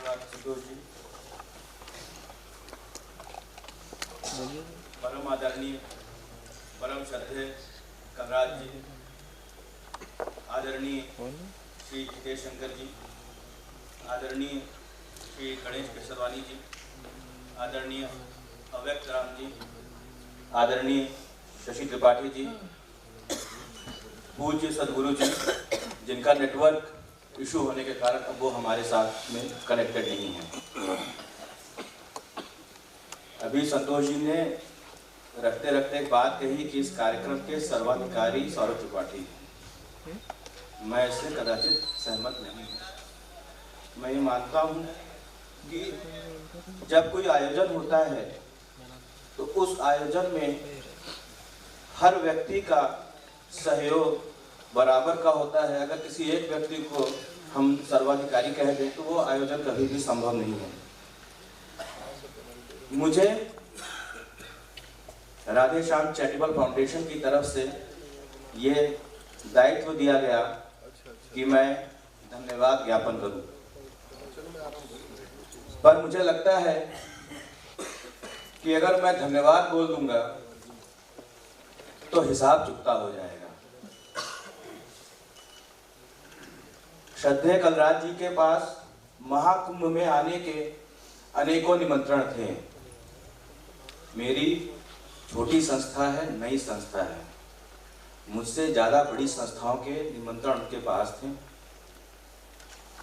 धन्यवाद संतोष जी। परम आदरणीय परम श्रद्धेय कलराज जी, आदरणीय श्री हितेश शंकर जी, आदरणीय श्री गणेश केसरवानी जी, आदरणीय अव्यक्त राम जी, आदरणीय शशि त्रिपाठी जी, पूज्य सदगुरु जी, जिनका नेटवर्क इशू होने के कारण अब वो हमारे साथ में कनेक्टेड नहीं है। अभी संतोष जी ने रखते रखते एक बात कही कि इस कार्यक्रम के सर्वाधिकारी सौरभ त्रिपाठी, मैं इससे कदाचित सहमत नहीं हूँ। मैं ये मानता हूँ कि जब कोई आयोजन होता है तो उस आयोजन में हर व्यक्ति का सहयोग बराबर का होता है। अगर किसी एक व्यक्ति को हम सर्वाधिकारी कह दें तो वो आयोजन कभी भी संभव नहीं है। मुझे राधे श्याम चैरिटेबल फाउंडेशन की तरफ से ये दायित्व दिया गया कि मैं धन्यवाद ज्ञापन करूं, पर मुझे लगता है कि अगर मैं धन्यवाद बोल दूंगा तो हिसाब चुकता हो जाएगा। श्रद्धेय कलराज जी के पास महाकुंभ में आने के अनेकों निमंत्रण थे। मेरी छोटी संस्था है, नई संस्था है, मुझसे ज़्यादा बड़ी संस्थाओं के निमंत्रण उनके पास थे।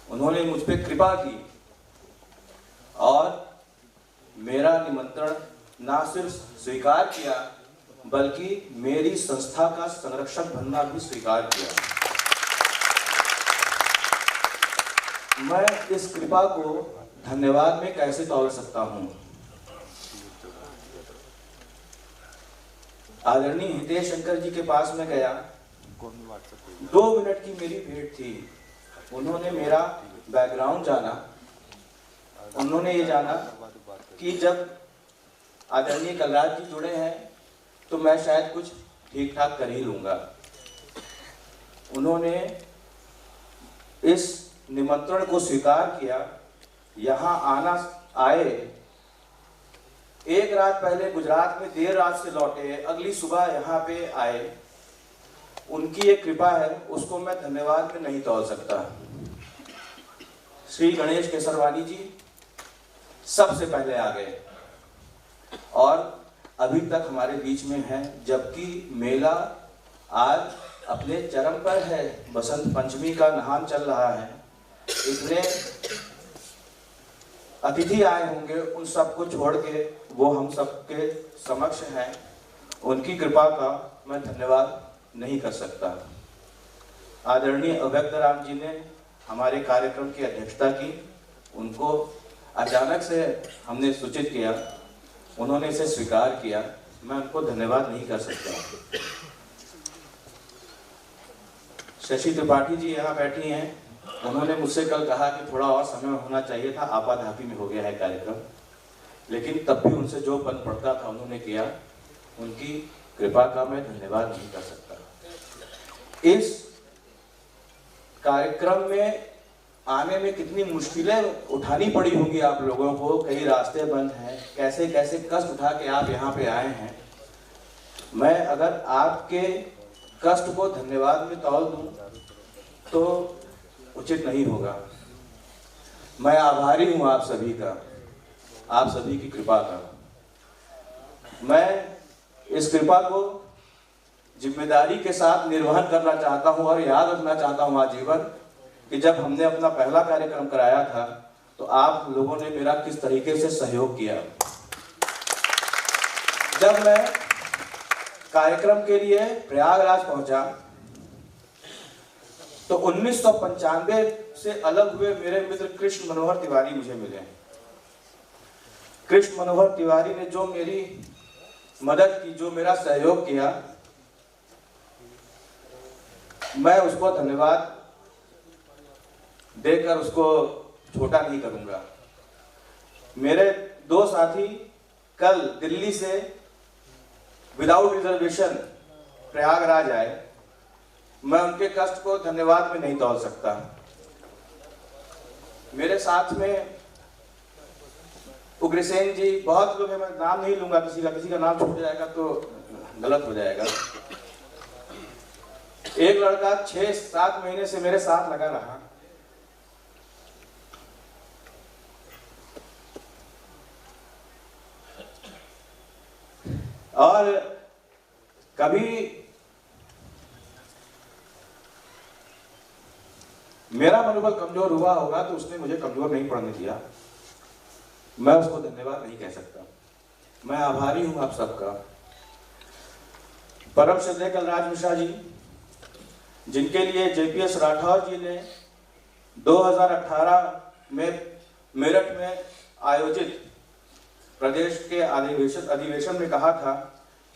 उन्होंने मुझ पर कृपा की और मेरा निमंत्रण ना सिर्फ स्वीकार किया बल्कि मेरी संस्था का संरक्षक बनना भी स्वीकार किया। मैं इस कृपा को धन्यवाद में कैसे तौल सकता हूं। आदरणीय हितेश शंकर जी के पास में गया, 2 मिनट की मेरी भेंट थी। उन्होंने मेरा बैकग्राउंड जाना, उन्होंने ये जाना कि जब आदरणीय कलराज जी जुड़े हैं तो मैं शायद कुछ ठीक ठाक कर ही लूंगा। उन्होंने इस निमंत्रण को स्वीकार किया, यहाँ आए। एक रात पहले गुजरात में देर रात से लौटे, अगली सुबह यहाँ पे आए। उनकी एक कृपा है, उसको मैं धन्यवाद में नहीं तौल सकता। श्री गणेश केसरवानी जी सबसे पहले आ गए और अभी तक हमारे बीच में हैं, जबकि मेला आज अपने चरम पर है। बसंत पंचमी का नहान चल रहा है। इतने अतिथि आए होंगे, उन सबको छोड़ के वो हम सबके समक्ष हैं। उनकी कृपा का मैं धन्यवाद नहीं कर सकता। आदरणीय अव्यक्त राम जी ने हमारे कार्यक्रम की अध्यक्षता की। उनको अचानक से हमने सूचित किया, उन्होंने इसे स्वीकार किया। मैं उनको धन्यवाद नहीं कर सकता। शशि त्रिपाठी जी यहाँ बैठी हैं। उन्होंने मुझसे कल कहा कि थोड़ा और समय होना चाहिए था, आपाधापी में हो गया है कार्यक्रम, लेकिन तब भी उनसे जो पन पड़ता था उन्होंने किया। उनकी कृपा का मैं धन्यवाद नहीं कर सकता। इस कार्यक्रम में आने में कितनी मुश्किलें उठानी पड़ी होंगी आप लोगों को। कई रास्ते बंद हैं, कैसे कैसे कष्ट उठा के आप यहाँ पे आए हैं। मैं अगर आपके कष्ट को धन्यवाद में तौल दूं तो उचित नहीं होगा। मैं आभारी हूं आप सभी का, आप सभी की कृपा का। मैं इस कृपा को जिम्मेदारी के साथ निर्वहन करना चाहता हूं और याद रखना चाहता हूं आजीवन कि जब हमने अपना पहला कार्यक्रम कराया था तो आप लोगों ने मेरा किस तरीके से सहयोग किया। जब मैं कार्यक्रम के लिए प्रयागराज पहुंचा तो 1995 से अलग हुए मेरे मित्र कृष्ण मनोहर तिवारी मुझे मिले। कृष्ण मनोहर तिवारी ने जो मेरी मदद की, जो मेरा सहयोग किया, मैं उसको धन्यवाद देकर उसको छोटा नहीं करूंगा। मेरे 2 साथी कल दिल्ली से विदाउट रिजर्वेशन प्रयागराज आए। मैं उनके कष्ट को धन्यवाद में नहीं तौल सकता। मेरे साथ में उग्रसेन जी, बहुत लोग हैं, मैं नाम नहीं लूंगा किसी का नाम छूट जाएगा तो गलत हो जाएगा। एक लड़का 6-7 महीने से मेरे साथ लगा रहा, और कभी मेरा मनोबल कमजोर हुआ होगा तो उसने मुझे कमजोर नहीं पड़ने दिया। मैं उसको धन्यवाद नहीं कह सकता। मैं आभारी हूं आप सबका। परम श्रद्धेय कलराज मिश्रा जी, जिनके लिए JPS राठौर जी ने 2018 में मेरठ में आयोजित प्रदेश के अधिवेशन में कहा था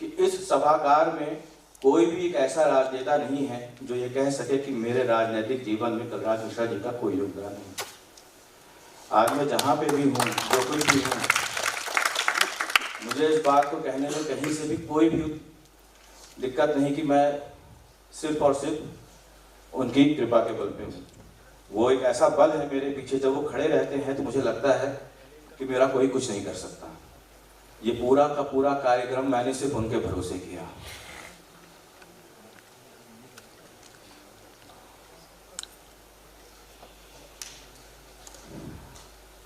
कि इस सभागार में कोई भी एक ऐसा राजनेता नहीं है जो ये कह सके कि मेरे राजनीतिक जीवन में कलराज मिश्रा जी का कोई योगदान नहीं। आज मैं जहाँ पे भी हूँ, जो कुछ भी हूँ, मुझे इस बात को कहने में कहीं से भी कोई भी दिक्कत नहीं कि मैं सिर्फ और सिर्फ उनकी कृपा के बल पे हूँ। वो एक ऐसा बल है मेरे पीछे, जब वो खड़े रहते हैं तो मुझे लगता है कि मेरा कोई कुछ नहीं कर सकता। ये पूरा का पूरा कार्यक्रम मैंने सिर्फ उनके भरोसे किया।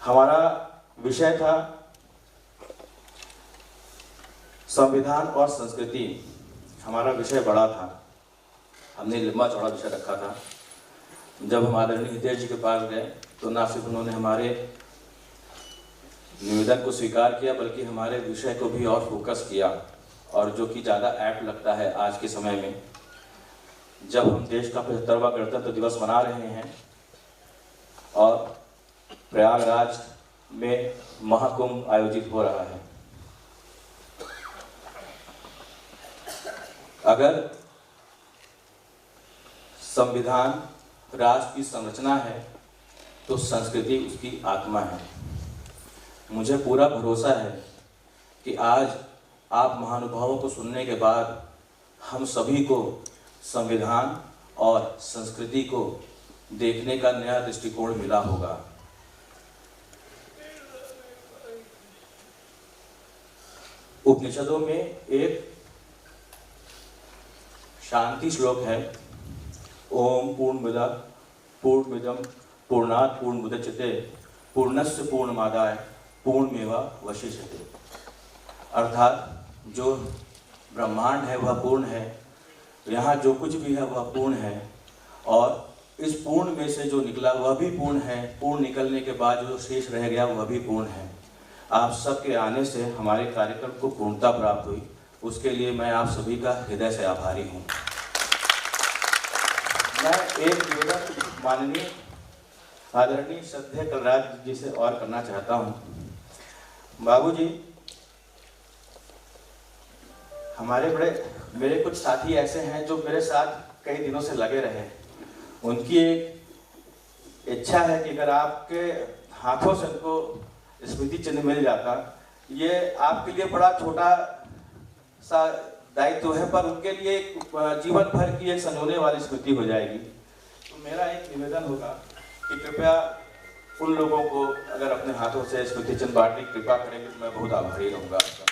हमारा विषय था संविधान और संस्कृति। हमारा विषय बड़ा था, हमने लंबा चौड़ा विषय रखा था। जब हम आदरणीय हितेश जी के पास गए तो ना सिर्फ उन्होंने हमारे निवेदन को स्वीकार किया, बल्कि हमारे विषय को भी और फोकस किया, और जो कि ज़्यादा ऐप्ट लगता है आज के समय में, जब हम देश का 75वां गणतंत्र दिवस मना रहे हैं और प्रयागराज में महाकुंभ आयोजित हो रहा है। अगर संविधान राष्ट्र की संरचना है तो संस्कृति उसकी आत्मा है। मुझे पूरा भरोसा है कि आज आप महानुभावों को सुनने के बाद हम सभी को संविधान और संस्कृति को देखने का नया दृष्टिकोण मिला होगा। उपनिषदों में एक शांति श्लोक है, ओम पूर्णमदः पूर्णमिदं पूर्णात् पूर्णमुदच्यते पूर्णस्य पूर्णमादाय पूर्णमेवावशिष्यते। अर्थात जो ब्रह्मांड है वह पूर्ण है, यहाँ जो कुछ भी है वह पूर्ण है, और इस पूर्ण में से जो निकला वह भी पूर्ण है। पूर्ण निकलने के बाद जो शेष रह गया वह भी पूर्ण है। आप सबके आने से हमारे कार्यक्रम को पूर्णता प्राप्त हुई, उसके लिए मैं आप सभी का हृदय से आभारी हूँ। मैं एक निवेदन माननीय आदरणीय श्रद्धेय कलराज जी से और करना चाहता हूँ। बाबूजी, मेरे कुछ साथी ऐसे हैं जो मेरे साथ कई दिनों से लगे रहे। उनकी एक इच्छा है कि अगर आपके हाथों से उनको स्मृति चिन्ह मिल जाता, ये आपके लिए बड़ा छोटा सा दायित्व है, पर उनके लिए जीवन भर की एक संजोने वाली स्मृति हो जाएगी। तो मेरा एक निवेदन होगा कि कृपया उन लोगों को अगर अपने हाथों से स्मृति चिन्ह बांटने की कृपा करेंगे तो मैं बहुत आभारी रहूँगा आपका।